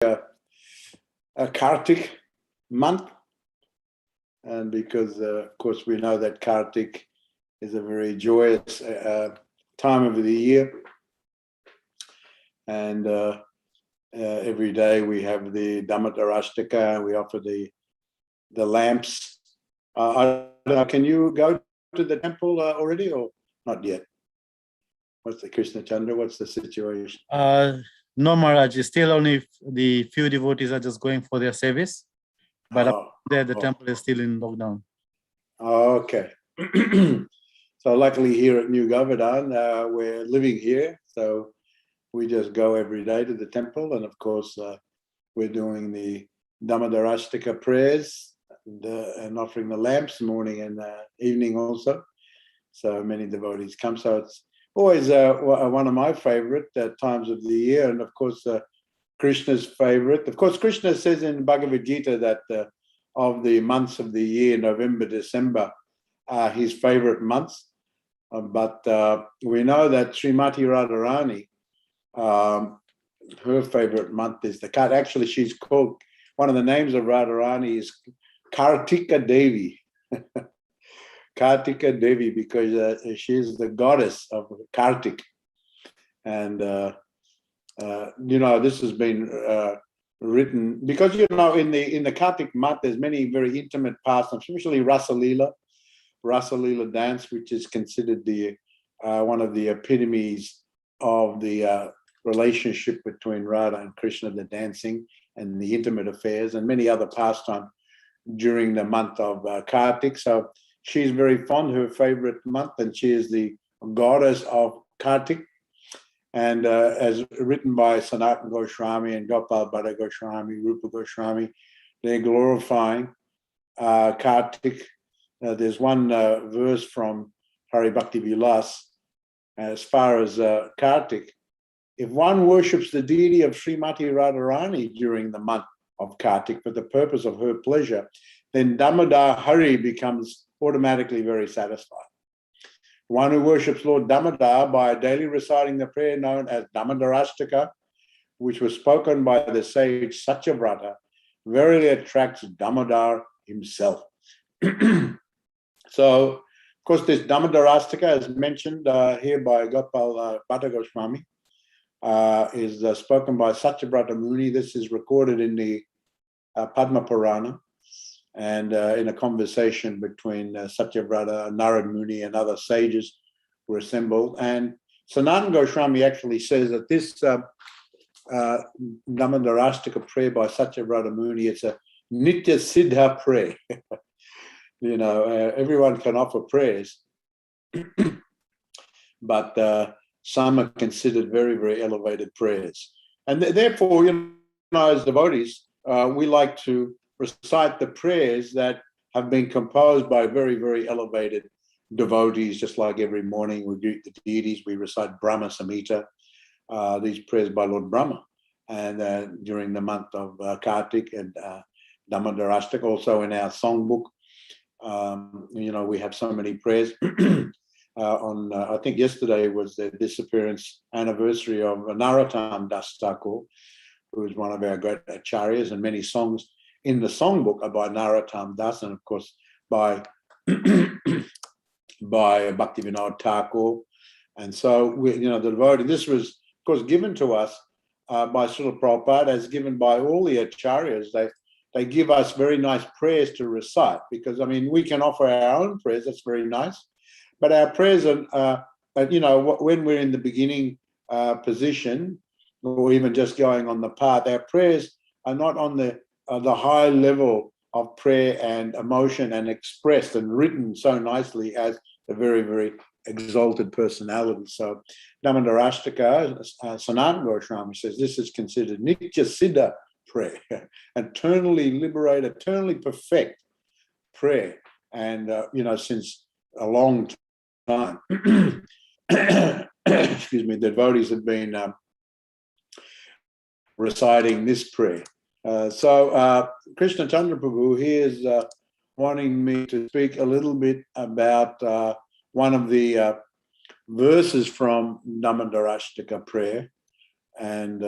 a Kartik month, and because of course we know that Kartik is a very joyous time of the year, and every day we have the Dhammadarastika, we offer the lamps. Can you go to the temple already or not yet? What's the Krishna Chandra? What's the situation? No, Maharaj. Still only the few devotees are just going for their service. But there, the temple is still in lockdown. Okay. So luckily here at New Govardhan, we're living here. So we just go every day to the temple. And of course, we're doing the Dhammadarastika prayers and offering the lamps morning and evening also. So many devotees come. So it's always one of my favorite times of the year. And of course, Krishna's favorite. Of course, Krishna says in Bhagavad Gita that of the months of the year, November, December are his favorite months. But we know that Srimati Radharani, her favorite month is the Kartik. Actually, she's called, one of the names of Radharani is Kartika Devi. Kartika Devi, because she's the goddess of Kartik. And, this has been written because, in the Kartik month, there's many very intimate pastimes, especially Rasa Leela dance, which is considered the one of the epitomes of the relationship between Radha and Krishna, the dancing and the intimate affairs, and many other pastimes during the month of Kartik. So she's very fond, her favorite month, and she is the goddess of Kartik. And as written by Sanatana Goswami and Gopal Bhatta Goswami, Rupa Goswami, they're glorifying Kartik. There's one verse from Hari Bhakti Vilas as far as Kartik. If one worships the deity of Srimati Radharani during the month of Kartik for the purpose of her pleasure, then Damodar Hari becomes automatically very satisfied. One who worships Lord Damodar by daily reciting the prayer known as Dhammadarastika, which was spoken by the sage Satyavrata, verily attracts Damodar himself. So, of course, this Dhammadarastika, as mentioned here by Gopal Bhatta Goswami, is spoken by Satyavrata Muni. This is recorded in the Padma Purana and in a conversation between Satyavrata, Narad Muni, and other sages were assembled. And Sanatana Goswami actually says that this Dhammadarastika prayer by Satyavrata Muni, it's a Nitya Siddha prayer. Everyone can offer prayers, but some are considered very, very elevated prayers. And therefore, as devotees, we like to recite the prayers that have been composed by very, very elevated devotees. Just like every morning we greet the deities, we recite Brahma Samhita, these prayers by Lord Brahma. And during the month of Kartik and Dhammadarastika, also in our songbook, we have so many prayers. I think yesterday was the disappearance anniversary of Narottam Das Thakur, who is one of our great acharyas, and many songs in the songbook are by Narottam Das, and of course by Bhaktivinoda Thakur. And so the devotee, this was of course given to us by Srila Prabhupada, as given by all the acharyas. They give us very nice prayers to recite, because we can offer our own prayers, that's very nice, but our prayers are when we're in the beginning position, or even just going on the path, our prayers are not on the high level of prayer and emotion and expressed and written so nicely as a very, very exalted personality. So Dhammadarastika, Sanatana Goswami says this is considered Nitya Siddha prayer, eternally liberate, eternally perfect prayer. And, since a long time, excuse me, the devotees have been reciting this prayer. So Krishna Chandra Prabhu, he is wanting me to speak a little bit about one of the verses from Dhammadarastika prayer. And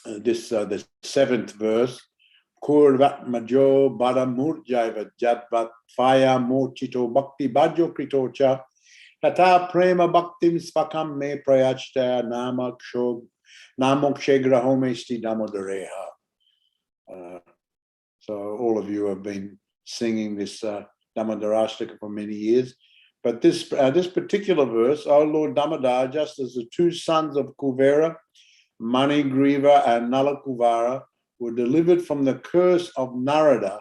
the seventh verse. Kurvat majo bada murjaiva jadvat faya mochito bhakti bhajo kritocha tata prema bhaktim svakam me prayachta namokshe grahome sti damodareha. So all of you have been singing this Damodarashtaka for many years. But this particular verse, O Lord Damodar, just as the two sons of Kuvera, Manigriva and Nalakuvara, were delivered from the curse of Narada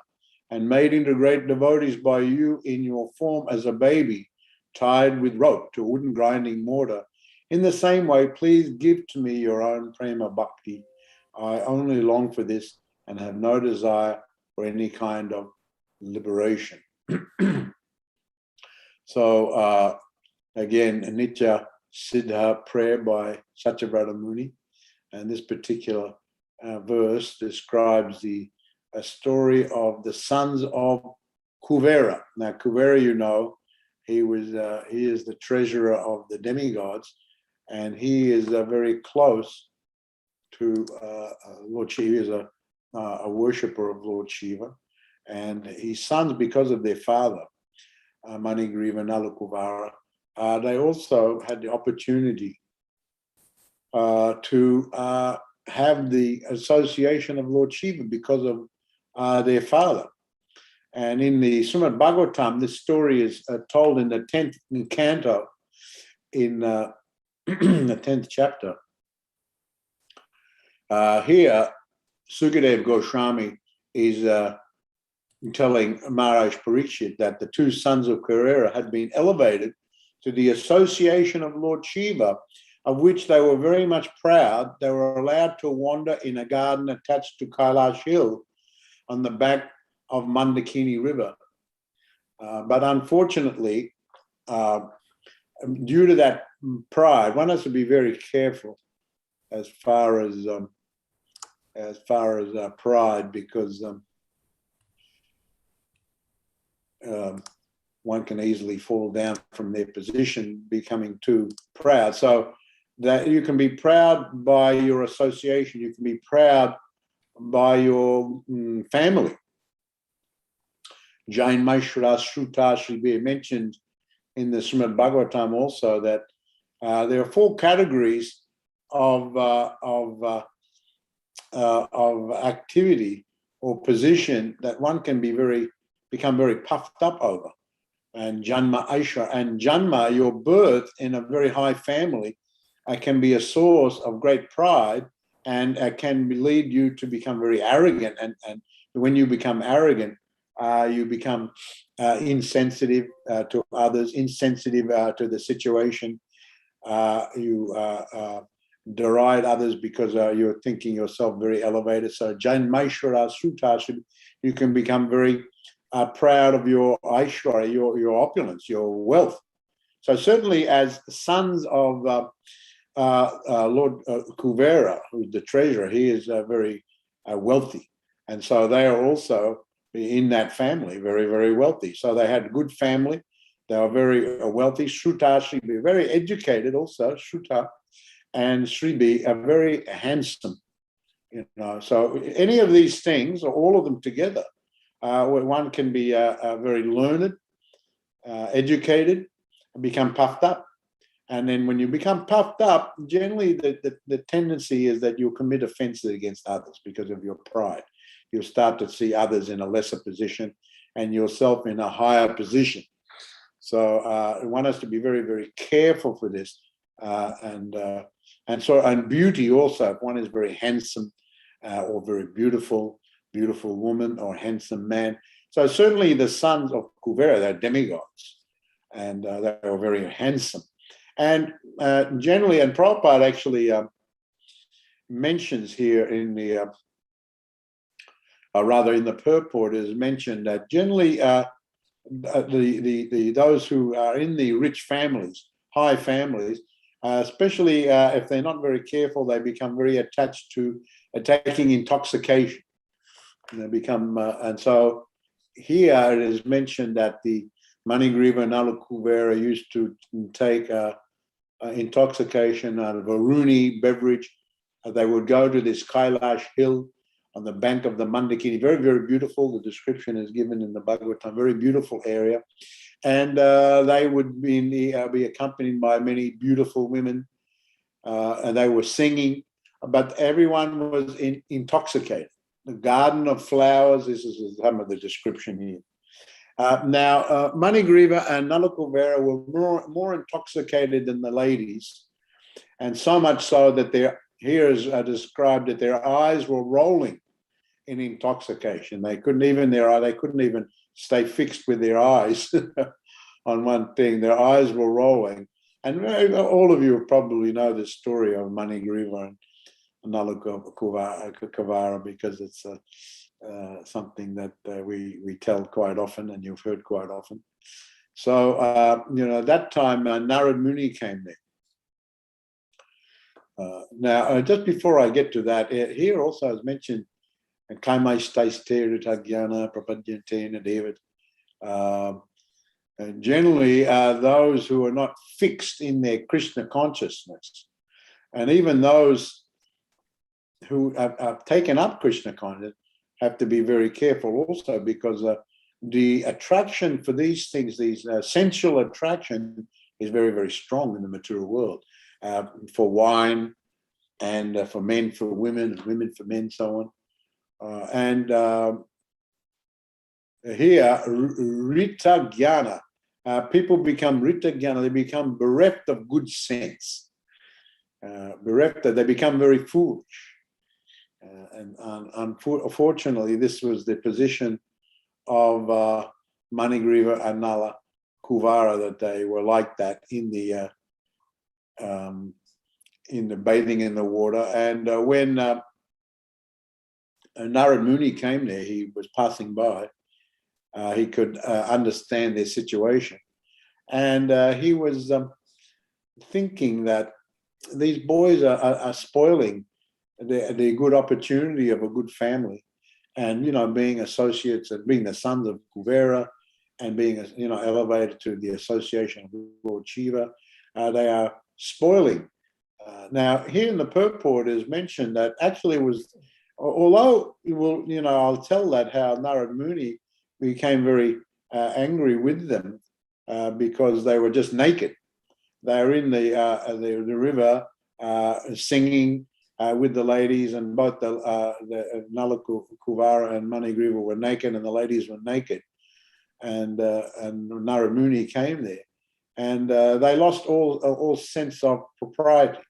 and made into great devotees by you in your form as a baby, tied with rope to a wooden grinding mortar. In the same way, please give to me your own prema bhakti. I only long for this and have no desire for any kind of liberation. So again, Nitya Siddha prayer by Satyavrata Muni. And this particular verse describes the story of the sons of Kuvera. Now, Kuvera, you know, he is the treasurer of the demigods, and he is very close to Lord Shiva. He is a worshipper of Lord Shiva, and his sons, because of their father, Manigriva and Nalakuvara, they also had the opportunity to have the association of Lord Shiva because of their father. And in the Srimad Bhagavatam, this story is told in the 10th canto, in the 10th chapter. Here, Sukadev Goswami is telling Maharaj Parikshit that the two sons of Kuvera had been elevated to the association of Lord Shiva, of which they were very much proud. They were allowed to wander in a garden attached to Kailash Hill on the back of Mandakini River. But unfortunately, due to that pride, one has to be very careful as far as pride, because one can easily fall down from their position, becoming too proud. So that you can be proud by your association, you can be proud by your family. Jain Maishra Shruta Shribe mentioned in the Srimad Bhagavatam also that there are four categories of activity or position that one can become very puffed up over. And Janma Aisha, and Janma, your birth in a very high family, can be a source of great pride, and can lead you to become very arrogant. And when you become arrogant, you become insensitive to others, insensitive to the situation. You deride others because you're thinking yourself very elevated. So Jain Maishwara Sruta, you can become very proud of your Aishwara, your opulence, your wealth. So certainly as sons of Lord Kuvera, who's the treasurer, he is very wealthy. And so they are also in that family, very, very wealthy. So they had a good family. They were very wealthy. Shruta, Shribi, very educated also, Shruta and Shribi are very handsome. You know, so any of these things, or all of them together, where one can be very learned, educated, and become puffed up. And then when you become puffed up, generally the tendency is that you'll commit offenses against others because of your pride. You'll start to see others in a lesser position and yourself in a higher position. So one has to be very, very careful for this. And beauty also, if one is very handsome or very beautiful woman or handsome man. So certainly the sons of Kuvera, they're demigods, and they were very handsome. And generally, and Prabhupada actually mentions here in the, rather in the purport, is mentioned that generally those who are in the rich families, high families, especially if they're not very careful, they become very attached to taking intoxication. And they become, and so here it is mentioned that the Manigriva and Nalakuvera used to take intoxication out of a Varuni beverage They would go to this Kailash hill on the bank of the Mandakini, very, very beautiful. The description is given in the Bhagavatam, very beautiful area. And they would be accompanied by many beautiful women, and they were singing, but everyone was intoxicated. The garden of flowers, this is some of the description here. Now, Manigriva and Nala Kuvera were more intoxicated than the ladies, and so much so that here is described that their eyes were rolling in intoxication. They couldn't even stay fixed with their eyes on one thing. Their eyes were rolling. And all of you probably know the story of Manigriva and Nala Kuvera, because it's something that we tell quite often and you've heard quite often. So, that time Narad Muni came there. Now, just before I get to that, here also is mentioned generally those who are not fixed in their Krishna consciousness, and even those who have taken up Krishna consciousness have to be very careful also, because the attraction for these things, these sensual attraction, is very, very strong in the material world. For wine, and for men for women, and women for men, so on. Here, Rita Jnana, people become Rita Jnana, they become bereft of good sense. They become very foolish. And unfortunately, this was the position of Manigriva and Nala Kuvera, that they were like that in the bathing in the water. And when Narad Muni came there, he was passing by, he could understand their situation. And he was thinking that these boys are spoiling the good opportunity of a good family. And, being associates and being the sons of Kuvera and being, elevated to the association of Lord Shiva, they are spoiling. Now, here in the purport is mentioned that actually it was, although, I'll tell that how Narad Muni became very angry with them because they were just naked. They were in the river singing with the ladies, and both the Nala Kuvera and Manigriva were naked, and the ladies were naked. And Narad Muni came there, and they lost all sense of propriety.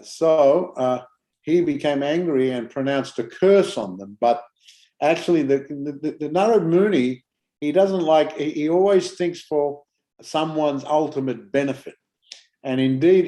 So he became angry and pronounced a curse on them. But actually, the Narad Muni, he doesn't like. He always thinks for someone's ultimate benefit. And indeed,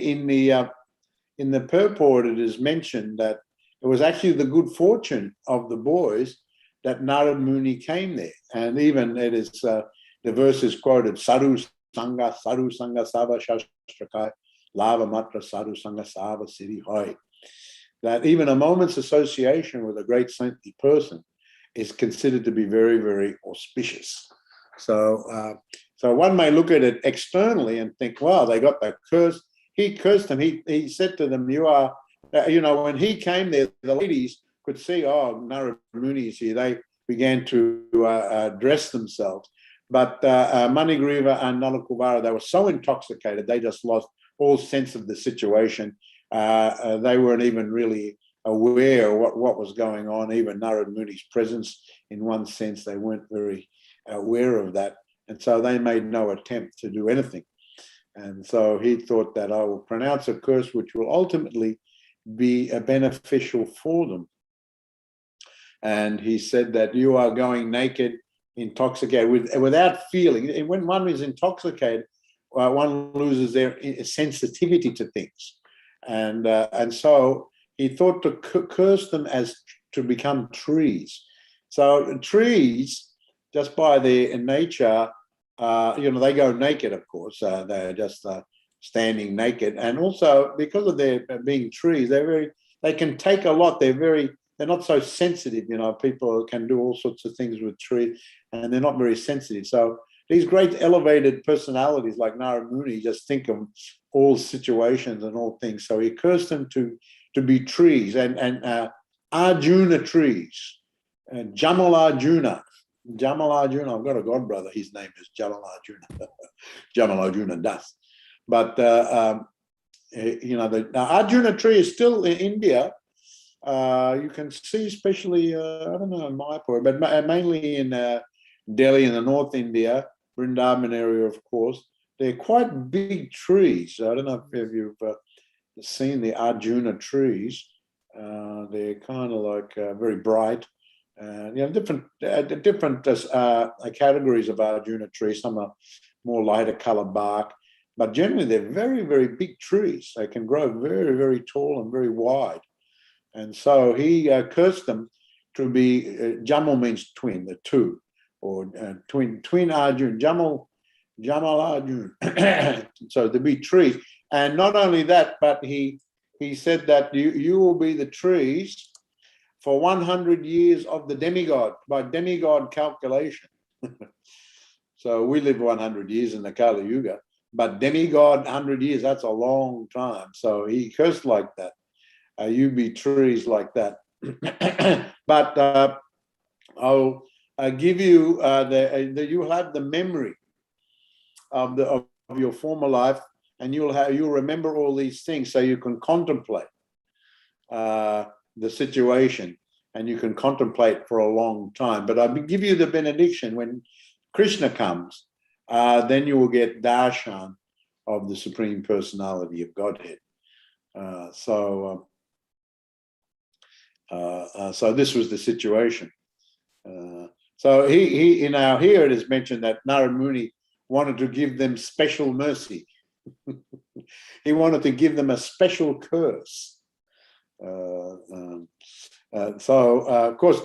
in the purport, it is mentioned that it was actually the good fortune of the boys that Narad Muni came there. And even it is the verse is quoted: "Sadhu Sangha Sava Shastrakai Lava Matra Sadhu Sangha Sava Siddhi Hoy." That even a moment's association with a great saintly person is considered to be very, very auspicious. So one may look at it externally and think, wow, they got that curse. He cursed them. He said to them, you are, when he came there, the ladies could see, oh, Narad Muni is here. They began to dress themselves. But Manigriva and Nala Kuvera, they were so intoxicated, they just lost all sense of the situation. They weren't even really aware of what was going on. Even Narad Muni's presence, in one sense, they weren't very aware of that. And so they made no attempt to do anything. And so he thought that I will pronounce a curse which will ultimately be beneficial for them. And he said that you are going naked, intoxicated, without feeling. And when one is intoxicated, one loses their sensitivity to things. And so he thought to curse them as to become trees. So trees, just by their nature, they go naked, of course. They're just standing naked. And also, because of their being trees, they can take a lot. They're not so sensitive. People can do all sorts of things with trees, and they're not very sensitive. So these great elevated personalities like Narad Muni just think of all situations and all things. So he cursed them to to be trees, and Arjuna trees, Jamal Arjuna. Jamal Arjuna, I've got a godbrother, his name is Jamal Arjuna. Jamal Arjuna Das. But, the Arjuna tree is still in India. You can see, especially, I don't know, in Mayapur, but mainly in Delhi in the North India, Vrindavan area, of course. They're quite big trees. I don't know if you've seen the Arjuna trees. They're kind of like very bright. Different categories of Arjuna trees. Some are more lighter color bark, but generally they're very, very big trees. They can grow very, very tall and very wide. And so he cursed them to be, Jamal means twin, the two, or twin Arjun, Jamal Arjun. So to be trees. And not only that, but he said that you will be the trees for 100 years of the demigod, by demigod calculation. So we live 100 years in the Kali Yuga, but demigod 100 years, that's a long time. So he cursed like that. You be trees like that. But I'll give you, you'll have the memory of your former life, and you'll remember all these things, so you can contemplate the situation, and you can contemplate for a long time. But I'll give you the benediction when Krishna comes, then you will get darshan of the Supreme Personality of Godhead. So this was the situation. So he now here it is mentioned that Narad Muni wanted to give them special mercy. He wanted to give them a special curse. Of course,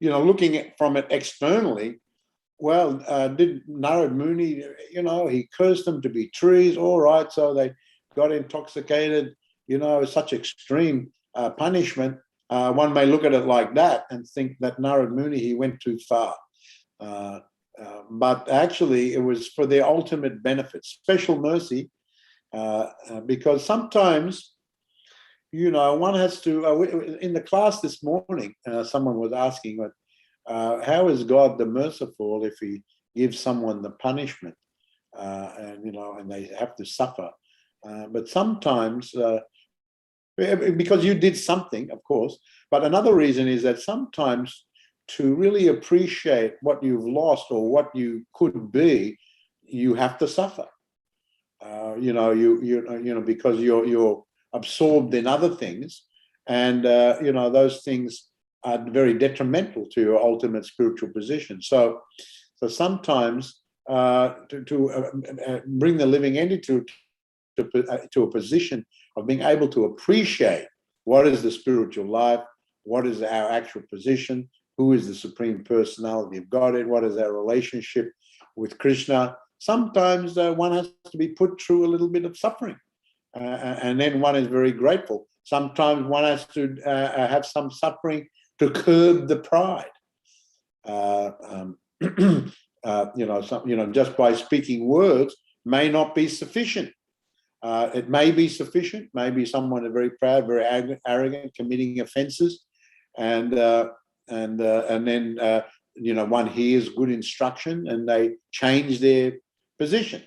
looking from it externally, well, did Narad Muni, he cursed them to be trees, all right, so they got intoxicated, such extreme punishment. One may look at it like that and think that Narad Muni, he went too far. But actually, it was for their ultimate benefit, special mercy, because sometimes, one has to, in the class this morning, someone was asking, how is God the merciful if he gives someone the punishment, and they have to suffer? But sometimes, because you did something, of course, but another reason is that sometimes to really appreciate what you've lost or what you could be, you have to suffer. Because you're absorbed in other things, and those things are very detrimental to your ultimate spiritual position. So sometimes to bring the living entity to a position of being able to appreciate what is the spiritual life, what is our actual position, who is the Supreme Personality of Godhead, what is our relationship with Krishna. Sometimes one has to be put through a little bit of suffering, and then one is very grateful. Sometimes one has to have some suffering to curb the pride. Just by speaking words may not be sufficient. It may be sufficient. Maybe someone is very proud, very arrogant, committing offences, and then one hears good instruction and they change their position.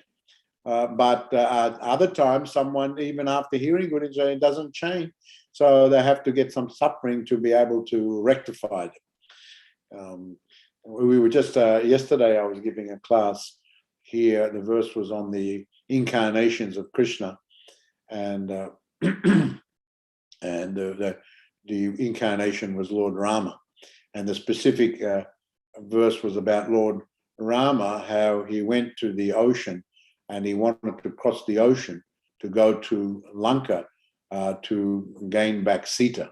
But other times, someone, even after hearing good instruction, doesn't change. So they have to get some suffering to be able to rectify them. We were just, yesterday I was giving a class here. The verse was on the incarnations of Krishna, and the incarnation was Lord Rama. And the specific verse was about Lord Rama, how he went to the ocean and he wanted to cross the ocean to go to Lanka to gain back Sita.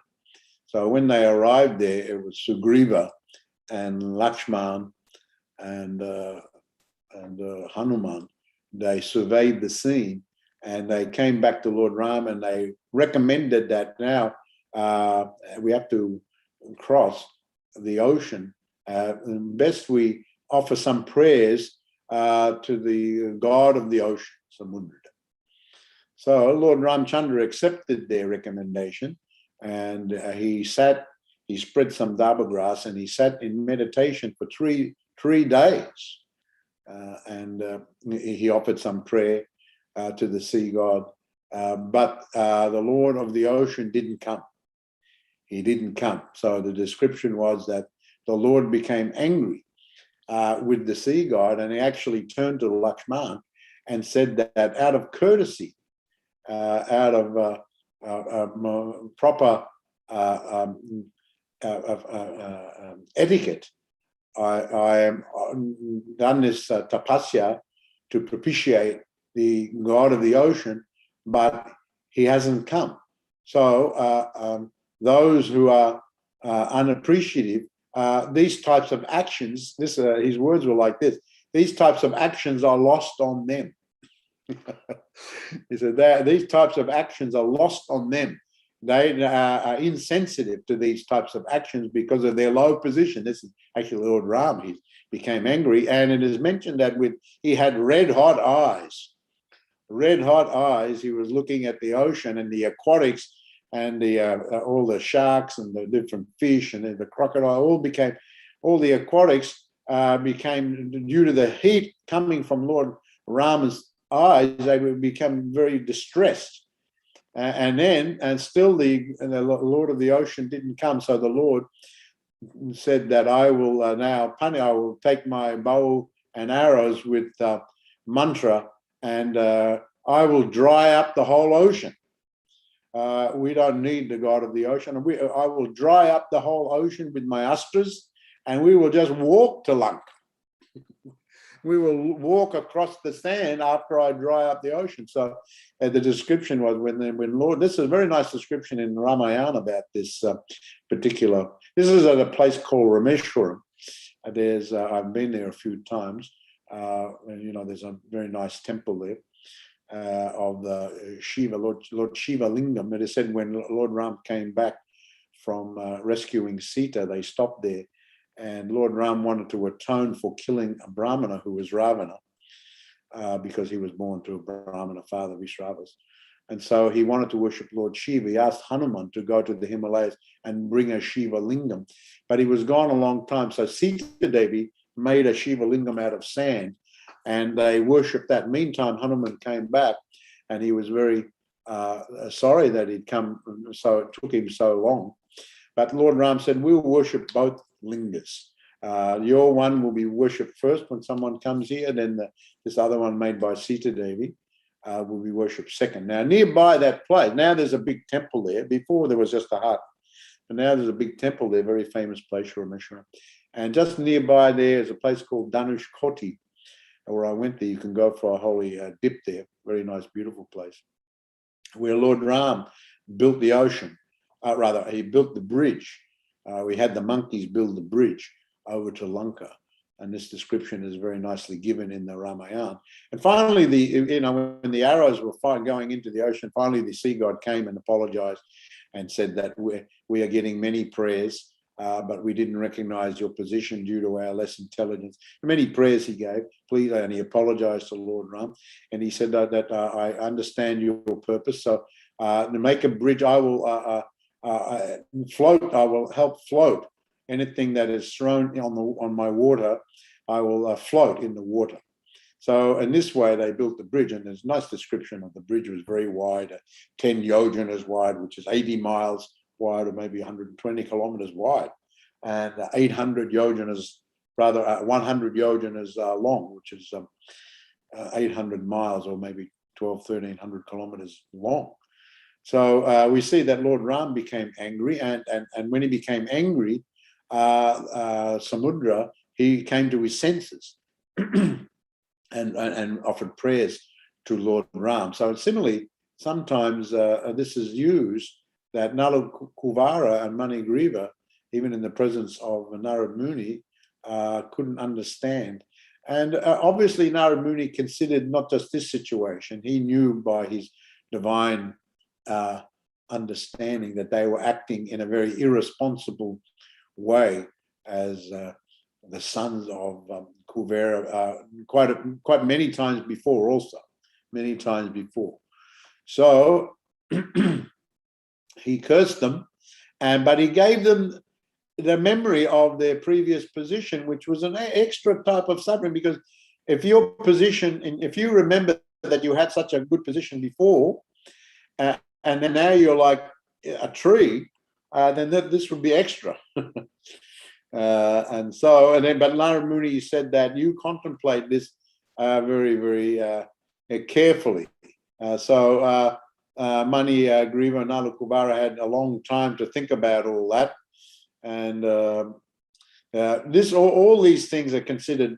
So when they arrived there, it was Sugriva and Lakshman and Hanuman. They surveyed the scene and they came back to Lord Rama and they recommended that now we have to cross the ocean. Best we offer some prayers to the god of the ocean, Samudra. So Lord Ramchandra accepted their recommendation, and he spread some daba grass, and he sat in meditation for three days, and he offered some prayer to the sea god, but the Lord of the ocean didn't come. He didn't come. So the description was that the Lord became angry with the sea god, and he actually turned to Lakshman and said that out of courtesy, out of proper etiquette, I am done this tapasya to propitiate the god of the ocean, but he hasn't come. So those who are unappreciative, these types of actions, his words were like this: these types of actions are lost on them. He said these types of actions are lost on them. They are insensitive to these types of actions because of their low position. This is actually Lord Ram. He became angry, and it is mentioned that he had red hot eyes. Red hot eyes. He was looking at the ocean and the aquatics and all the sharks and the different fish and the crocodile. All the aquatics became, due to the heat coming from Lord Rama's eyes, they would become very distressed. And still the Lord of the ocean didn't come. So the Lord said that I will I will take my bow and arrows with mantra, and I will dry up the whole ocean. We don't need the god of the ocean. I will dry up the whole ocean with my astras, and we will just walk to Lanka. We will walk across the sand after I dry up the ocean. So the description was when Lord, this is a very nice description in Ramayana about this particular. This is at a place called Rameshwaram. I've been there a few times. And, there's a very nice temple there of the Shiva, Lord Shiva Lingam. It is said when Lord Ram came back from rescuing Sita, they stopped there. And Lord Ram wanted to atone for killing a Brahmana who was Ravana, because he was born to a Brahmana father, Vishravas. And so he wanted to worship Lord Shiva. He asked Hanuman to go to the Himalayas and bring a Shiva Lingam. But he was gone a long time. So Sita Devi made a Shiva Lingam out of sand, and they worshipped that. Meantime, Hanuman came back, and he was very sorry that he'd come, so it took him so long. But Lord Ram said, we'll worship both lingas. Your one will be worshipped first when someone comes here, then this other one made by Sita Devi will be worshipped second. Now, nearby that place, now there's a big temple there. Before there was just a hut, and now there's a big temple there, very famous place, Rameshwaram. And just nearby there is a place called Danush Koti, where I went there. You can go for a holy dip there. Very nice, beautiful place, where Lord Ram built the ocean. He built the bridge. We had the monkeys build the bridge over to Lanka, and this description is very nicely given in the Ramayana. And finally, when the arrows were going into the ocean, finally the sea god came and apologized and said that we are getting many prayers, but we didn't recognize your position due to our less intelligence. Many prayers he gave, please, and he apologized to Lord Ram, and he said that I understand your purpose. So to make a bridge, I will float. I will help float anything that is thrown on my water. I will float in the water. So in this way, they built the bridge, and there's a nice description of the bridge. It was very wide, 10 yojanas wide, which is 80 miles wide, or maybe 120 kilometers wide, and 800 yojanas, rather 100 yojanas long, which is 800 miles, or maybe 1,300 kilometers long. So we see that Lord Ram became angry, and when he became angry, Samudra, he came to his senses and offered prayers to Lord Ram. So similarly, sometimes this is used that Nala Kuvera and Manigriva, even in the presence of Narad Muni, couldn't understand. And obviously Narad Muni considered not just this situation. He knew by his divine understanding that they were acting in a very irresponsible way as the sons of Kuvera, quite many times before also, many times before. So he cursed them, but he gave them the memory of their previous position, which was an extra type of suffering, because if your position, if you remember that you had such a good position before, and then now you're like a tree, then this would be extra. But Narada Muni said that you contemplate this very, very carefully. Mani, Griva, and Nala Kuvera had a long time to think about all that. And all these things are considered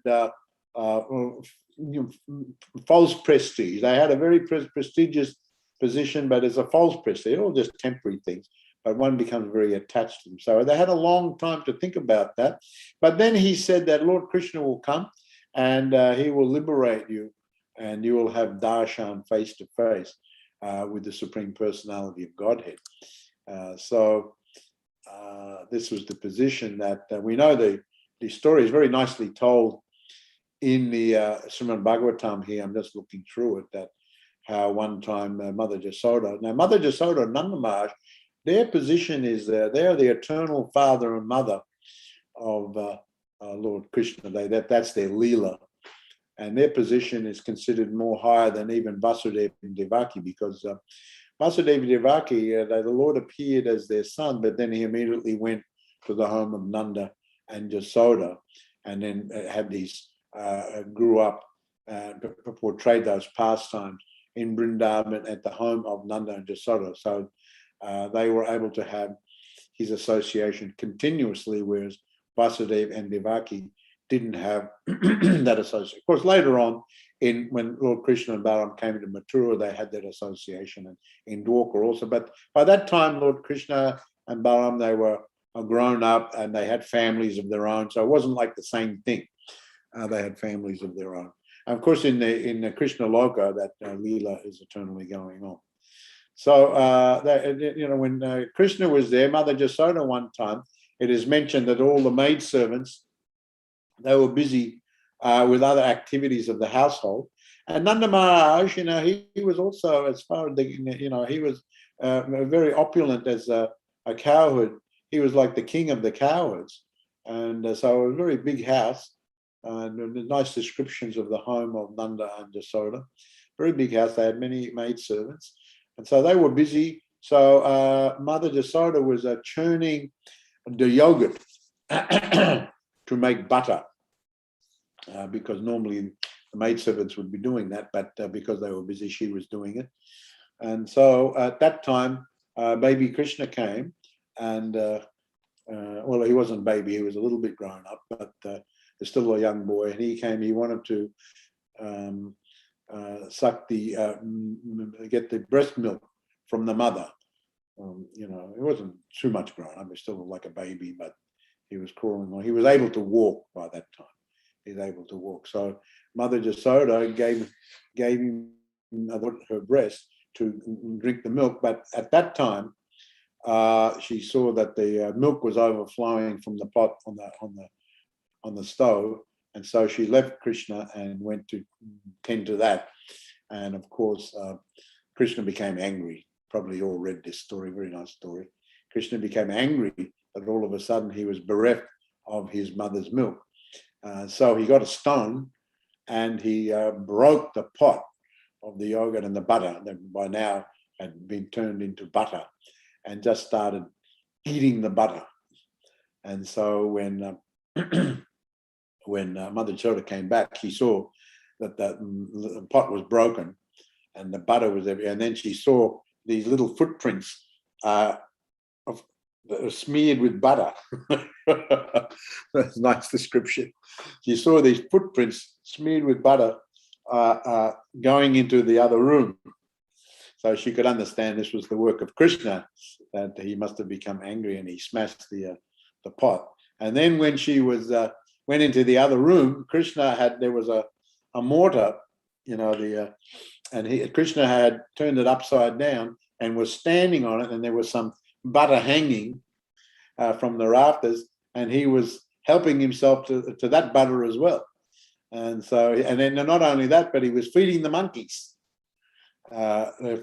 false prestige. They had a very prestigious position, but it's a false prestige. They're all just temporary things, but one becomes very attached to them. So they had a long time to think about that. But then he said that Lord Krishna will come and he will liberate you, and you will have darshan face to face with the Supreme Personality of Godhead. This was the position that we know. The story is very nicely told in the Srimad Bhagavatam here. I'm just looking through it, that how one time Mother Jasoda, now Mother Jasoda and Nanda Maharaj, their position is they're the eternal father and mother of Lord Krishna. That's their Leela. And their position is considered more higher than even Vasudeva and Devaki, because Vasudeva and Devaki, the Lord appeared as their son, but then he immediately went to the home of Nanda and Jasoda, and then had these, grew up, portrayed those pastimes in Vrindavan at the home of Nanda and Jasoda. So they were able to have his association continuously, whereas Vasudeva and Devaki didn't have that association. Of course, later on, when Lord Krishna and Balaram came to Mathura, they had that association, and in Dwarka also. But by that time, Lord Krishna and Balaram, they were grown up and they had families of their own. So it wasn't like the same thing. They had families of their own. And of course, in the Krishna Loka, that Leela is eternally going on. So, when Krishna was there, Mother Jasoda one time, it is mentioned that all the maidservants, they were busy with other activities of the household. And Nanda Maharaj, he was also, as far as he was very opulent as a cowherd. He was like the king of the cowherds. And so a very big house, and nice descriptions of the home of Nanda and Jasoda. Very big house. They had many maidservants. And so they were busy. So Mother Jasoda was churning the yogurt to make butter, because normally the maidservants would be doing that, but because they were busy, she was doing it. And so at that time, baby Krishna came, and well, he wasn't baby, he was a little bit grown up, but still a young boy. And he came, he wanted to suck get the breast milk from the mother. He wasn't too much grown up, he was still like a baby, but he was crawling on. He was able to walk by that time. He's able to walk. So Mother Jasoda gave him her breast to drink the milk. But at that time, she saw that the milk was overflowing from the pot on the stove, and so she left Krishna and went to tend to that. And of course, Krishna became angry. Probably you all read this story. Very nice story. Krishna became angry that all of a sudden he was bereft of his mother's milk. So he got a stone and he broke the pot of the yogurt and the butter that by now had been turned into butter, and just started eating the butter. And so when Mother Jasoda came back, she saw that the pot was broken and the butter was everywhere. And then she saw these little footprints smeared with butter. That's a nice description. She saw these footprints smeared with butter going into the other room. So she could understand this was the work of Krishna, that he must have become angry and he smashed the pot. And then when she was went into the other room, there was a mortar, Krishna had turned it upside down and was standing on it, and there was some butter hanging from the rafters, and he was helping himself to that butter as well. And then not only that, but he was feeding the monkeys,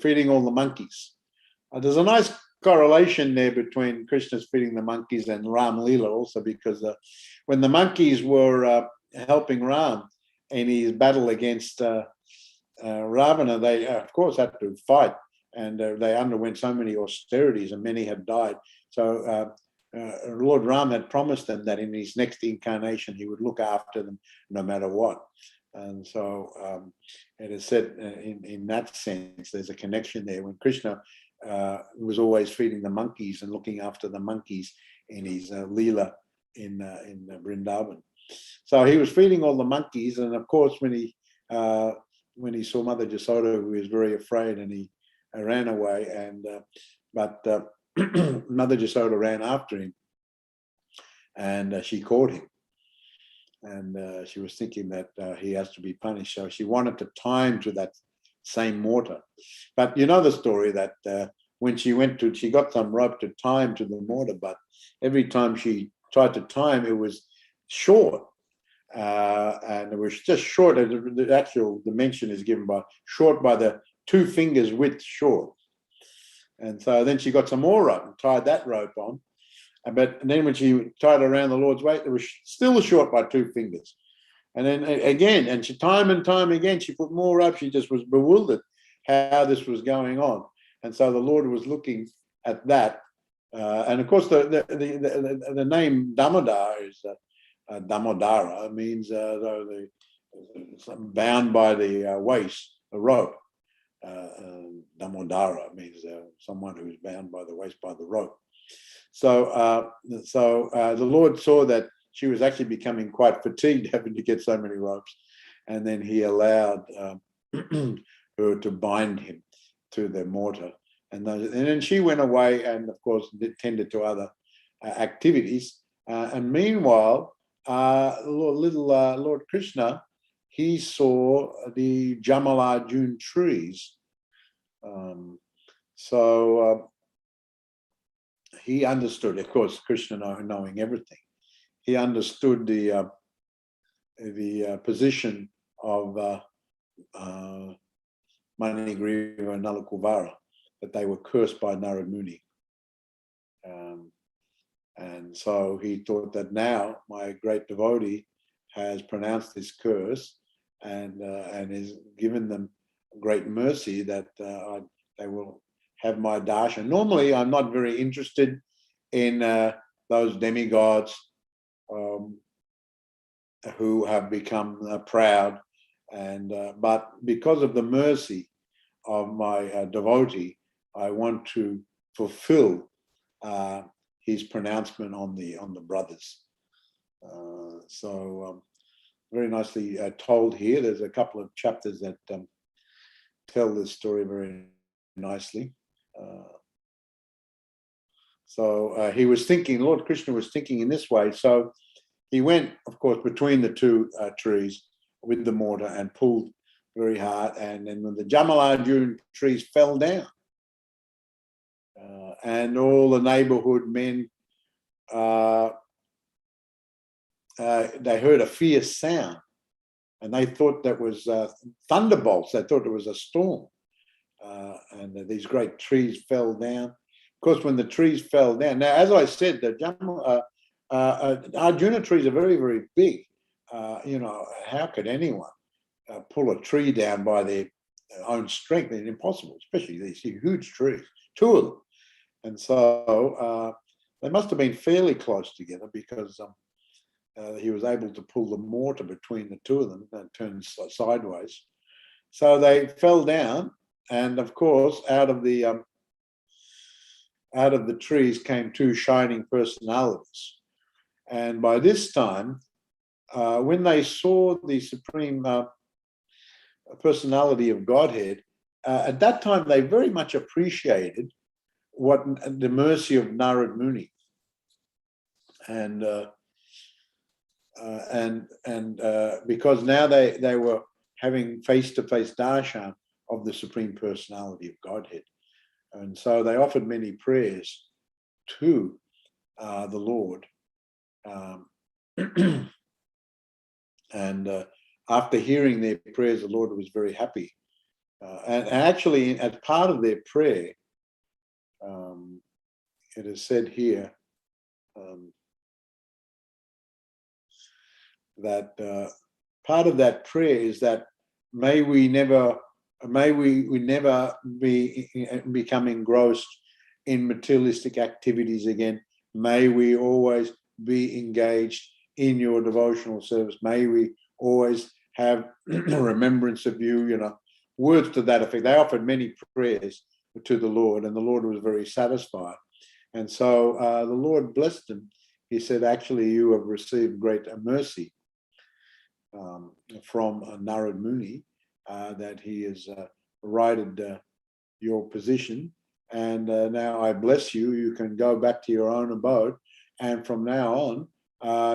feeding all the monkeys. There's a nice correlation there between Krishna's feeding the monkeys and Ram Leela also, because when the monkeys were helping Ram in his battle against Ravana, they of course had to fight, and they underwent so many austerities, and many had died. So Lord Ram had promised them that in his next incarnation he would look after them no matter what. And so it is said in that sense, there's a connection there. When Krishna was always feeding the monkeys and looking after the monkeys in his Leela in Vrindavan. So he was feeding all the monkeys, and of course when he saw Mother Jasoda, he was very afraid, and he ran away. And but Mother Jasoda ran after him, and she caught him. And she was thinking that he has to be punished. So she wanted to tie him to that same mortar. But you know the story that when she got some rope to tie him to the mortar, but every time she tried to tie him, it was short. And it was just short. The actual dimension is given by short by the 2 fingers width short. And so then she got some more rope and tied that rope on. But then when she tied it around the Lord's waist, it was still short by 2 fingers. And then again, and she time and time again, she put more rope. She just was bewildered how this was going on. And so the Lord was looking at that. And of course, the name Damodar is Damodara, means bound by the waist, a rope. Damodara means someone who is bound by the waist by the rope. So the Lord saw that she was actually becoming quite fatigued having to get so many ropes, and then he allowed her to bind him to the mortar. And then she went away and, of course, tended to other activities. And meanwhile, Lord Krishna, he saw the Jamalarjun trees. He understood, of course, Krishna knowing everything. He understood the position of Manigriva and Nala Kuvera, that they were cursed by Narad Muni. And so he thought that now my great devotee has pronounced this curse and has given them great mercy that they will have my darshan. Normally, I'm not very interested in those demigods who have become proud, but because of the mercy of my devotee, I want to fulfill his pronouncement on the brothers. Very nicely told here. There's a couple of chapters that tell this story very nicely. He was thinking, Lord Krishna was thinking in this way. So he went, of course, between the 2 trees with the mortar and pulled very hard. And then when the Jamalarjun trees fell down, and all the neighborhood men, they heard a fierce sound, and they thought that was thunderbolts. They thought it was a storm. And these great trees fell down. Of course, when the trees fell down, now, as I said, the Arjuna trees are very, very big. How could anyone pull a tree down by their own strength? It's impossible, especially these huge trees, 2 of them. And so they must have been fairly close together, because he was able to pull the mortar between the 2 of them and turn sideways. So they fell down, and of course, out of the trees came 2 shining personalities. And by this time, when they saw the supreme personality of Godhead, at that time they very much appreciated what the mercy of Narad Muni, and because now they were having face-to-face darshan of the supreme personality of Godhead, and so they offered many prayers to the Lord, and after hearing their prayers, the Lord was very happy, and actually, as part of their prayer, it is said here that part of that prayer is that may we never become engrossed in materialistic activities again. May we always be engaged in your devotional service. May we always have remembrance of you, you know, words to that effect. They offered many prayers to the Lord, and the Lord was very satisfied. And so the Lord blessed them. He said, actually, you have received great mercy from Narad Muni, that he has righted your position. And now I bless you. You can go back to your own abode. And from now on,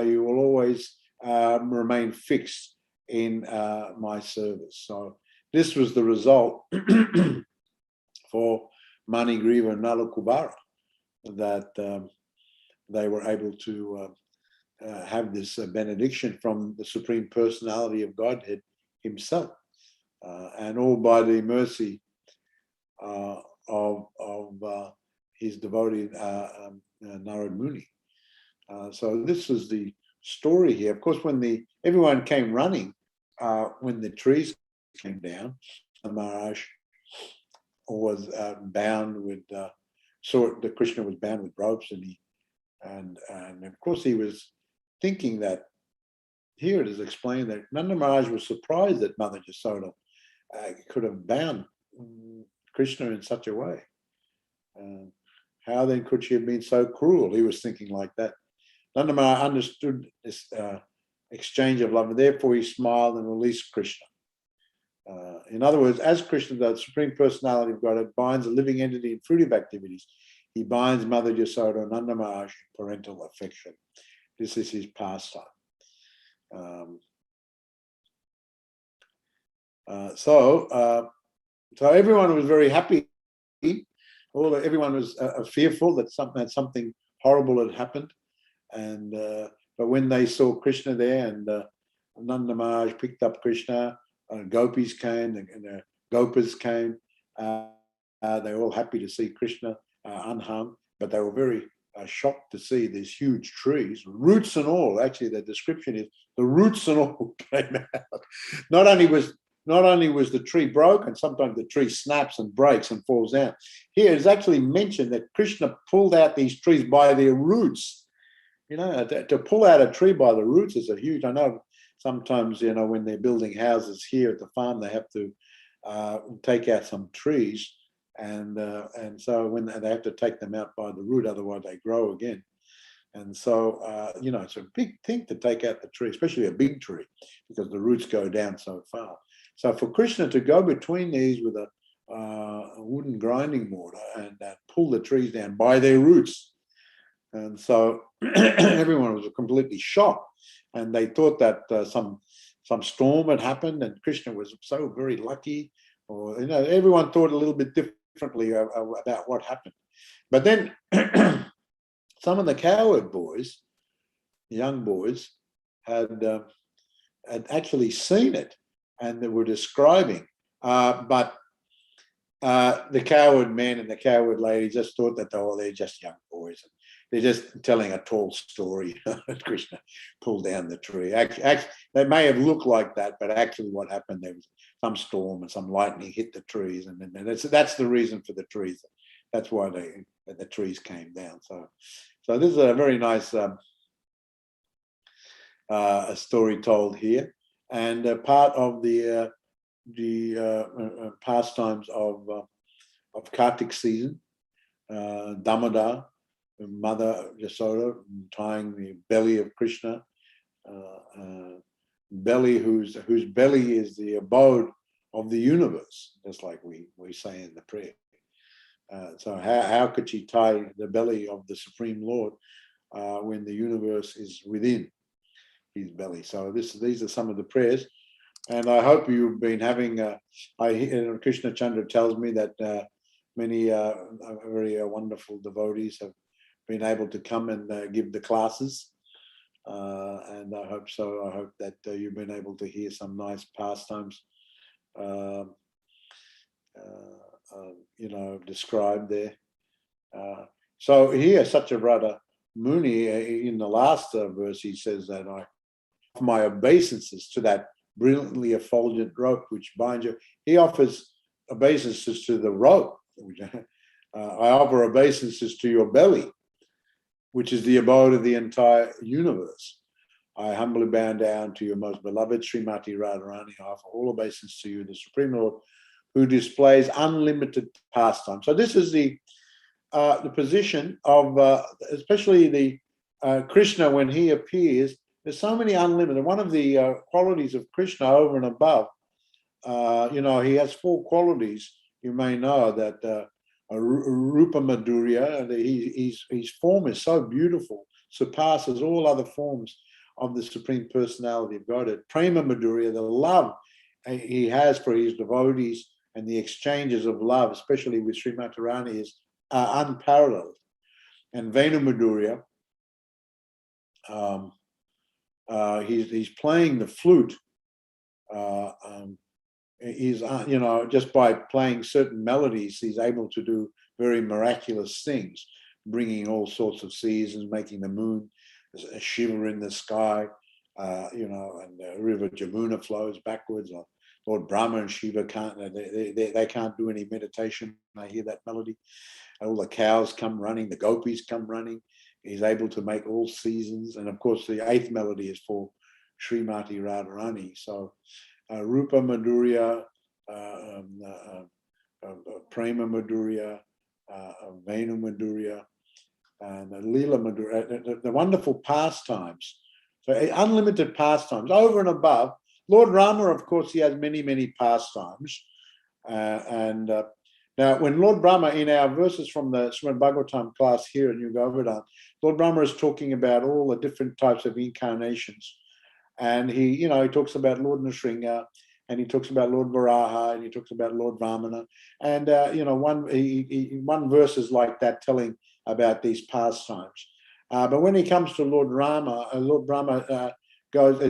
you will always remain fixed in my service. So this was the result for Manigriva and Nalakuvara, that they were able to have this benediction from the Supreme Personality of Godhead himself, and all by the mercy of his devotee Narad Muni. So this was the story here. Of course, when everyone came running, when the trees came down, Maharaj was bound with, saw that Krishna was bound with ropes, and of course he was thinking that, here it is explained that Nanda Maharaj was surprised that Mother Yasoda could have bound Krishna in such a way. How then could she have been so cruel? He was thinking like that. Nanda Maharaj understood this exchange of love, and therefore he smiled and released Krishna. In other words, as Krishna, the Supreme Personality of God, binds a living entity in fruitive activities, he binds Mother Yasoda and Nanda Maharaj in parental affection. This is his pastime. So everyone was very happy. Everyone was fearful that something horrible had happened, and but when they saw Krishna there, and Nanda Maharaj picked up Krishna, gopis came, and the gopas came. They were all happy to see Krishna unharmed, but they were very shocked to see these huge trees, roots and all. Actually, the description is the roots and all came out. Not only was the tree broken, sometimes the tree snaps and breaks and falls down. Here it's actually mentioned that Krishna pulled out these trees by their roots. You know, to pull out a tree by the roots is a huge. I know sometimes, you know, when they're building houses here at the farm, they have to take out some trees, and so when they have to take them out by the root, otherwise they grow again. And so, you know, it's a big thing to take out the tree, especially a big tree, because the roots go down so far. So for Krishna to go between these with a wooden grinding mortar and pull the trees down by their roots, and so everyone was completely shocked, and they thought that some storm had happened, and Krishna was so very lucky, or, you know, everyone thought a little bit differently about what happened. But then some of the cowherd boys, young boys, had actually seen it, and they were describing, but the cowherd men and the cowherd lady just thought that they're just young boys. They're just telling a tall story. Krishna pulled down the tree. Actually, they may have looked like that, but actually what happened, there was some storm and some lightning hit the trees, and then that's the reason for the trees. That's why the trees came down. So this is a very nice a story told here, and part of the pastimes of Kartik season, Damodar, Mother Yasoda tying the belly of Krishna, belly whose belly is the abode of the universe, just like we say in the prayer. So how could she tie the belly of the Supreme Lord when the universe is within his belly? So these are some of the prayers, and I hope you've been having. Krishna Chandra tells me that many very wonderful devotees have been able to come and give the classes, and I hope so. I hope that you've been able to hear some nice pastimes, you know, described there. So here, Satyavrata Muni, in the last verse, he says that I offer my obeisances to that brilliantly effulgent rope which binds you. He offers obeisances to the rope. I offer obeisances to your belly, which is the abode of the entire universe. I humbly bow down to your most beloved Srimati Radharani. I offer all obeisance to you, the Supreme Lord, who displays unlimited pastime. So this is the position of, especially the Krishna when he appears. There's so many unlimited. One of the qualities of Krishna over and above, he has 4 qualities. You may know that Rupa Madhurya, his form is so beautiful, surpasses all other forms of the Supreme Personality of Godhead. Prema Madhurya, the love he has for his devotees and the exchanges of love, especially with Srimati Rani, is unparalleled. And Venu Madhurya, he's playing the flute. He's just by playing certain melodies, he's able to do very miraculous things, bringing all sorts of seasons, making the moon a shiver in the sky, and the river Jamuna flows backwards. Lord Brahma and Shiva they can't do any meditation. They hear that melody. All the cows come running, the gopis come running. He's able to make all seasons. And of course, the 8th melody is for Srimati Radharani. So Rupa Madhurya, Prema Madhurya, Venu Madhurya, and Leela Madhurya, the wonderful pastimes. So unlimited pastimes over and above. Lord Rama, of course, he has many, many pastimes. Now, when Lord Brahma, in our verses from the Srimad Bhagavatam class here in New Govardhan, Lord Brahma is talking about all the different types of incarnations. And he talks about Lord Nrsimha, and he talks about Lord Varaha, and he talks about Lord Vamana. And, one verse is like that, telling about these pastimes. But when he comes to Lord Rama, Lord Brahma goes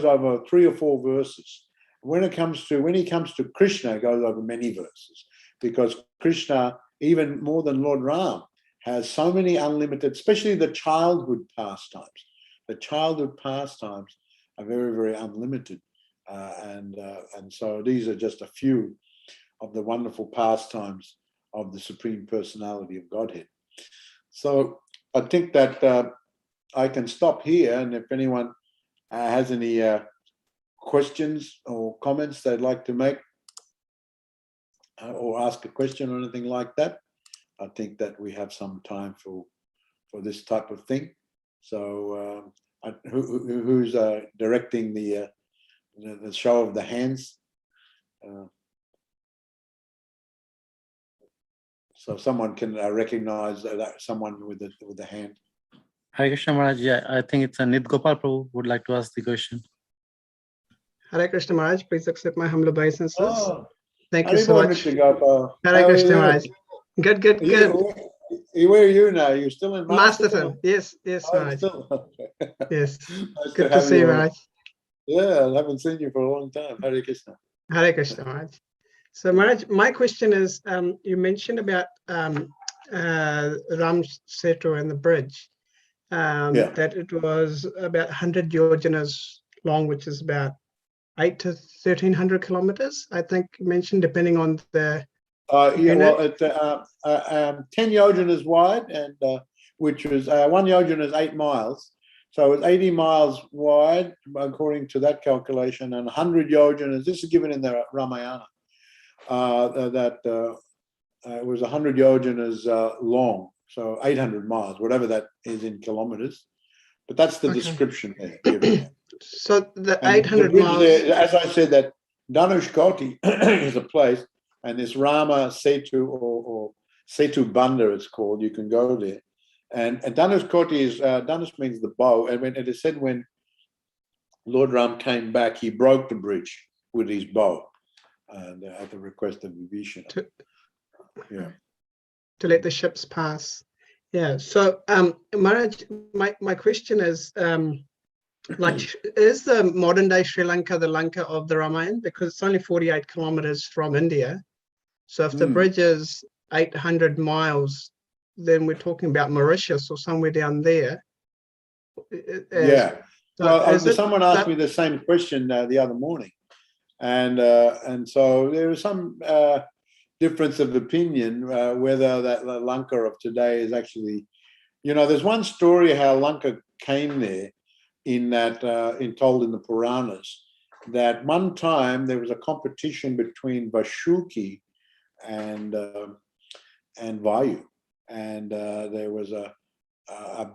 over 3 or 4 verses. When he comes to Krishna, it goes over many verses, because Krishna, even more than Lord Ram, has so many unlimited, especially the childhood pastimes. The childhood pastimes are very, very unlimited. And so these are just a few of the wonderful pastimes of the Supreme Personality of Godhead. So I think that I can stop here, and if anyone has any questions or comments they'd like to make, or ask a question or anything like that, I think that we have some time for this type of thing. So who's directing the show of the hands? So someone can recognize that someone with the hand. Hare Krishna Maharaj, yeah, I think it's a Nit Gopal Prabhu would like to ask the question. Hare Krishna Maharaj, please accept my humble obeisances. Oh, Thank you so much. Hare Krishna Maharaj. Good. Where are you now? You're still in Masterton? Yes, Maharaj. Yes. Good to see you, Maharaj. Yeah, I haven't seen you for a long time. Hare Krishna. Hare Krishna Maharaj. So Maharaj, my question is, you mentioned about Ram Setu and the bridge, that it was about 100 yojanas long, which is about 8 to 1,300 kilometers, I think you mentioned, depending on the unit. Well, 10 yojanas wide, and which was 1 yojana is 8 miles. So it's 80 miles wide, according to that calculation, and 100 yojanas. This is given in the Ramayana. It was 100 yojanas long, so 800 miles, whatever that is in kilometers. But that's the description there given. So the 800 miles. There, as I said, that Dhanushkoti is a place, and this Rama Setu or Setu Bandha, it's called. You can go there. And Dhanushkoti is, Dhanush means the bow. And when it is said when Lord Ram came back, he broke the bridge with his bow, and at the request of Vibhishana. To let the ships pass. Yeah. So Maharaj, my question is, is the modern day Sri Lanka the Lanka of the Ramayana? Because it's only 48 kilometers from India. So if the bridge is 800 miles, then we're talking about Mauritius or somewhere down there. Yeah. Well, someone asked me that, the same question the other morning, and so there is some difference of opinion whether that Lanka of today is actually, there's one story how Lanka came there told in the Puranas, that one time there was a competition between Vashuki and Vayu, and there was a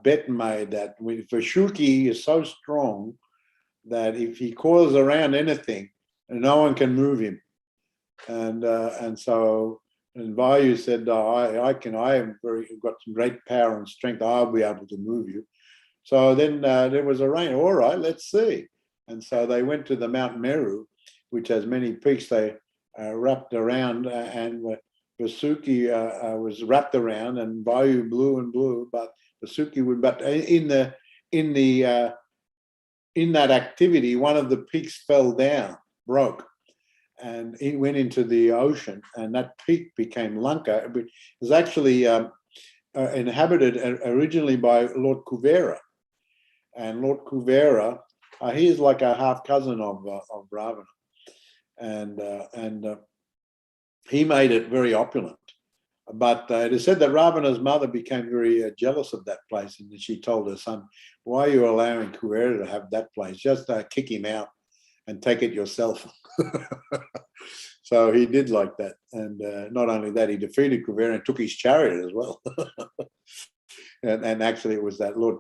bet made that Vashuki is so strong that if he coils around anything, no one can move him, and so Vayu said, I have got some great power and strength, I'll be able to move you. So then there was a rain. All right, let's see. And so they went to the Mount Meru, which has many peaks. They wrapped around, and Vasuki was wrapped around, and Vayu blew and blew, but Vasuki would. But in that activity, one of the peaks fell down, broke, and it went into the ocean, and that peak became Lanka. It was actually inhabited originally by Lord Kuvera. And Lord Kuvera, he is like a half cousin of Ravana, and he made it very opulent. But it is said that Ravana's mother became very jealous of that place, and she told her son, "Why are you allowing Kuvera to have that place? Just kick him out and take it yourself." So he did like that, and not only that, he defeated Kuvera and took his chariot as well. and actually, it was that Lord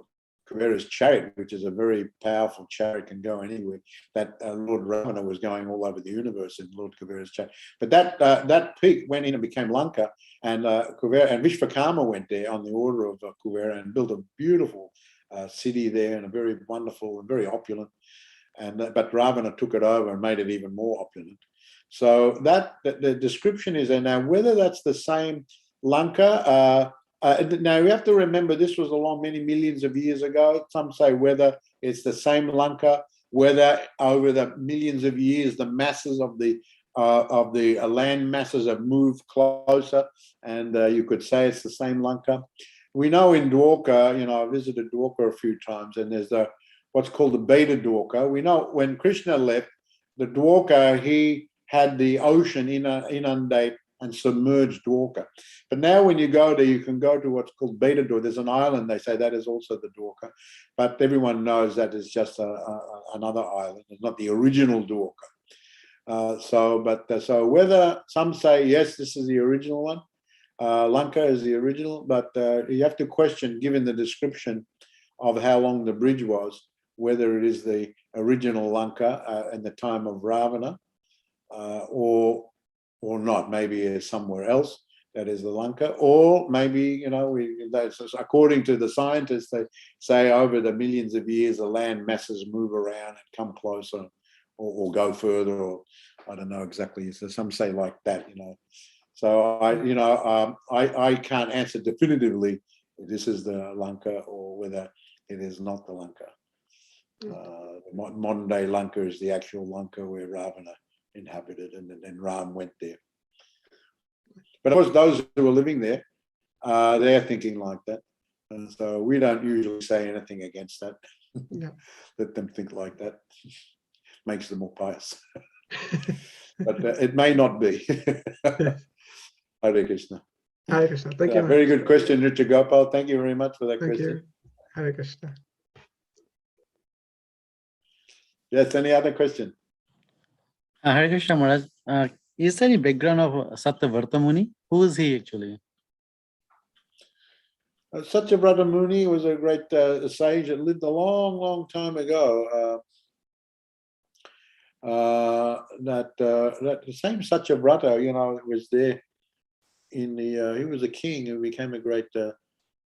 Kuvera's chariot, which is a very powerful chariot, can go anywhere. That Lord Ravana was going all over the universe in Lord Kuvera's chariot. But that peak went in and became Lanka, and Kuvera and Vishvakarma went there on the order of Kuvera and built a beautiful city there, and a very wonderful and very opulent. And but Ravana took it over and made it even more opulent. So the description is there. Now, whether that's the same Lanka. Now, you have to remember this was along many millions of years ago. Some say whether it's the same Lanka, whether over the millions of years the masses of the land masses have moved closer, and you could say it's the same Lanka. We know in Dwarka, I visited Dwarka a few times, and there's what's called the Beta Dwarka. We know when Krishna left the Dwarka, he had the ocean inundate and submerged Dwarka. But now when you go there, you can go to what's called Beta Dwarka. There's an island, they say that is also the Dwarka. But everyone knows that is just another island. It's not the original Dwarka. So whether some say, yes, this is the original one, Lanka is the original, but you have to question, given the description of how long the bridge was, whether it is the original Lanka in the time of Ravana or not. Maybe it's somewhere else that is the Lanka, or maybe, according to the scientists, they say over the millions of years, the land masses move around and come closer or go further, or I don't know exactly. So some say like that, So I can't answer definitively if this is the Lanka or whether it is not the Lanka. Modern day Lanka is the actual Lanka where Ravana inhabited, and then Ram went there. But of course, those who are living there, they're thinking like that. And so we don't usually say anything against that. Yeah. Let them think like that. Makes them more pious. But it may not be. Hare Krishna. Hare Krishna. Thank you. Very good question, Richard Gopal. Thank you very much for that Thank question. you. Hare Krishna. Yes, any other question? Hare Krishna Maharaj, is there any background of Satyavrata Muni? Who is he actually? Satyavrata Muni was a great sage that lived a long, long time ago. That the same Satyavrata, was there in the. He was a king who became a great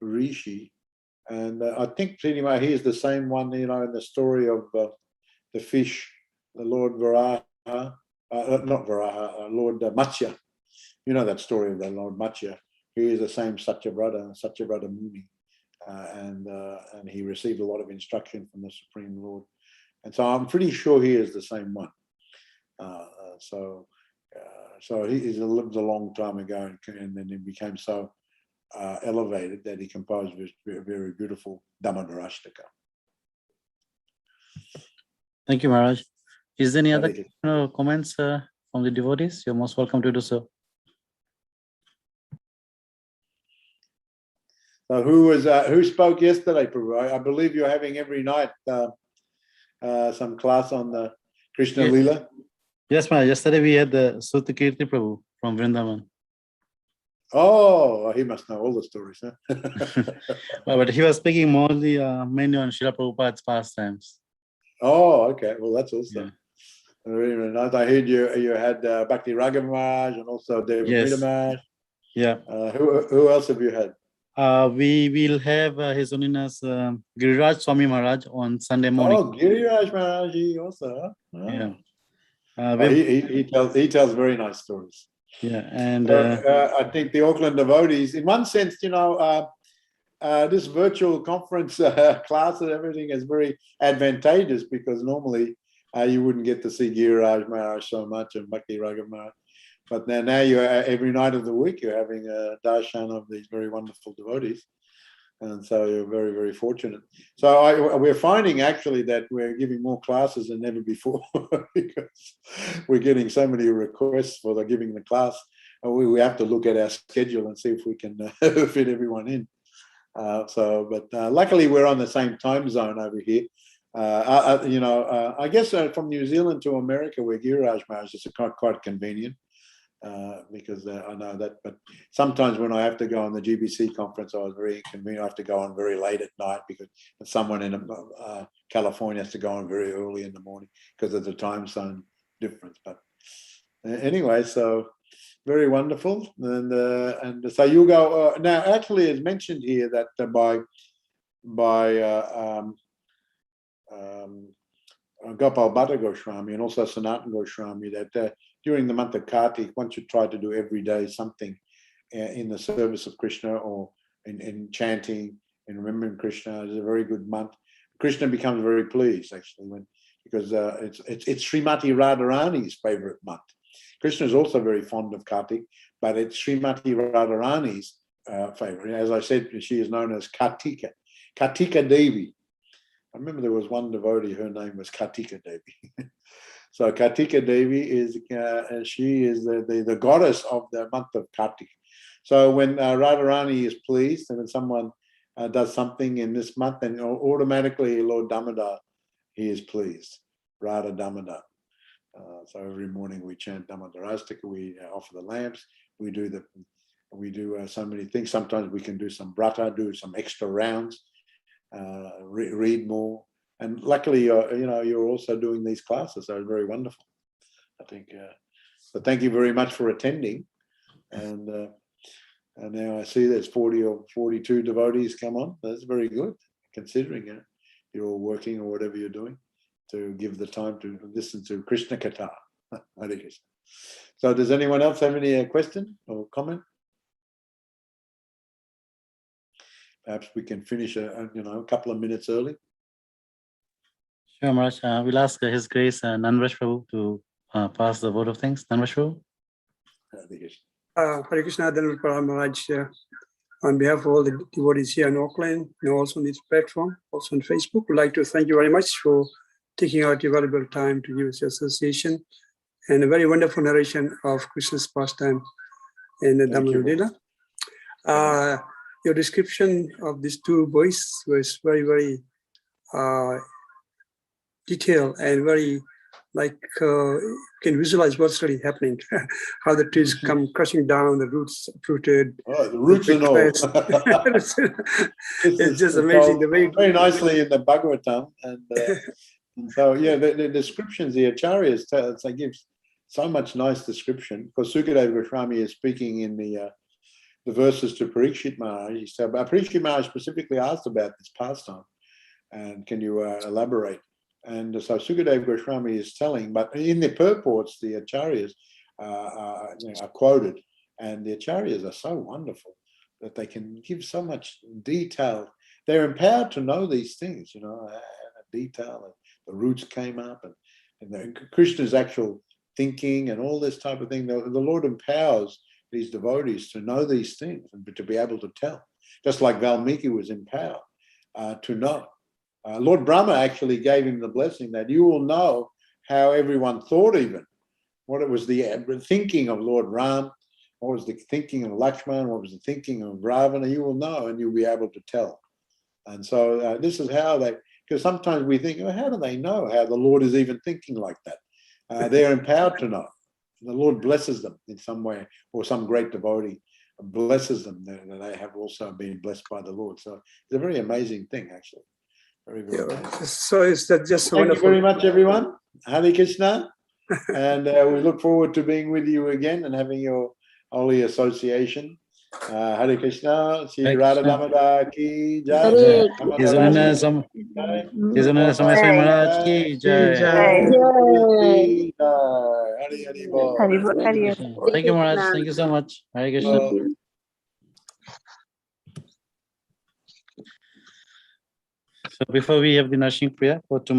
rishi, and I think anyway he is the same one. In the story of the fish, the Lord Varaha, not Varaha, Lord Matsya. You know that story of the Lord Matsya. He is the same Satyavrata Muni, and he received a lot of instruction from the Supreme Lord, and so I'm pretty sure he is the same one. So he lived a long time ago, and then he became so elevated that he composed this very, very beautiful Dhammadarashtaka. Thank you, Maharaj. Is there any other comments from the devotees? You're most welcome to do so. So who spoke yesterday, Prabhu? I believe you're having every night some class on the Krishna Leela. Yes, Maharaj. Yesterday we had the Sutakirti Prabhu from Vrindavan. Oh, he must know all the stories, huh? But he was speaking mainly on Srila Prabhupada's pastimes. Oh, okay. Well, that's also very, very nice. I heard you had Bhakti Raghav Maharaj and also Devakrita Maharaj. Yeah. Who else have you had? We will have His Holiness Giriraj Swami Maharaj on Sunday morning. Oh, Giriraj Maharaj also. Huh? Oh. Yeah. He tells very nice stories. Yeah, and I think the Auckland devotees, in one sense, this virtual conference class and everything is very advantageous because normally you wouldn't get to see Giriraj Maharaj so much and Bhakti Raghav Maharaj. But now you're every night of the week, you're having a darshan of these very wonderful devotees. And so you're very, very fortunate. So we're finding actually that we're giving more classes than ever before because we're getting so many requests for giving the class. We have to look at our schedule and see if we can fit everyone in. But luckily we're on the same time zone over here. I guess from New Zealand to America, where Giriraj Maharaj is quite convenient. Because I know that, but sometimes when I have to go on the GBC conference, I was very inconvenient. I have to go on very late at night because someone in California has to go on very early in the morning because of the time zone difference. But anyway, so very wonderful. And so you go now. Actually, it's mentioned here that by Gopal Bhatta Goswami and also Sanatana Goswami that during the month of Kartik, one should try to do every day something in the service of Krishna or in chanting and remembering Krishna. It's a very good month. Krishna becomes very pleased actually because it's Srimati Radharani's favorite month. Krishna is also very fond of Kartik, but it's Srimati Radharani's favorite. As I said, she is known as Kartika Devi. I remember there was one devotee, her name was Kartika Devi. So Kartika Devi is she is the goddess of the month of Kartik. So when Radharani is pleased and when someone does something in this month, then automatically Lord Damodar, he is pleased. Radha Damodar. So every morning we chant Dhammadarashtaka, we offer the lamps, we do so many things. Sometimes we can do some brata, do some extra rounds. Read more, and luckily you're also doing these classes, so it's very wonderful. I think so thank you very much for attending, and now I see there's 40 or 42 devotees come on. That's very good considering you're all working or whatever you're doing to give the time to listen to Krishna Katha. So does anyone else have any question or comment? Perhaps we can finish a couple of minutes early. Sure, Maharaj. We'll ask His Grace Nanvraj Prabhu to pass the vote of thanks. Nanvraj Prabhu. Hare Krishna, Dhanurpara Maharaj, on behalf of all the devotees here in Auckland and also on this platform, also on Facebook, we'd like to thank you very much for taking out your valuable time to give us your association and a very wonderful narration of Krishna's pastime in the Dhammapada. Your description of these two boys was very, very detailed and very can visualize what's really happening, how the trees come crushing down, the roots uprooted. Oh, the roots and all. It's just amazing the way. Very nicely in the Bhagavatam. And so, the descriptions, the acharyas, they give so much nice description. Because Sukadeva Goswami is speaking in the verses to Parikshit Maharaj. He said, Parikshit Maharaj specifically asked about this pastime. And can you elaborate? And so Sukadeva Goswami is telling, but in the purports, the acharyas are quoted, and the acharyas are so wonderful that they can give so much detail. They're empowered to know these things, detail. The roots came up, and Krishna's actual thinking and all this type of thing. The Lord empowers these devotees to know these things and to be able to tell. Just like Valmiki was empowered to know. Lord Brahma actually gave him the blessing that you will know how everyone thought, even what it was the thinking of Lord Ram, what was the thinking of Lakshman, what was the thinking of Ravana. You will know, and you'll be able to tell. And so this is how they, because sometimes we think, oh, how do they know how the Lord is even thinking like that? They're empowered to know. The Lord blesses them in some way, or some great devotee blesses them, that they have also been blessed by the Lord. So it's a very amazing thing, actually. Very, very amazing. So it's that just Thank wonderful. you very much, everyone. Hare Krishna. And we look forward to being with you again and having your holy association. Hare Krishna. Sri Hare Radha Krishna. Damodar ki jai. Hare His Holiness His Holiness Swami Maharaj ki jai. Jai. Jai. Hare Hare Bol. Hare Hare Krishna. Thank you, Maharaj. Thank you so much. Hare Krishna. So before we have the Nashing Prayer for tomorrow.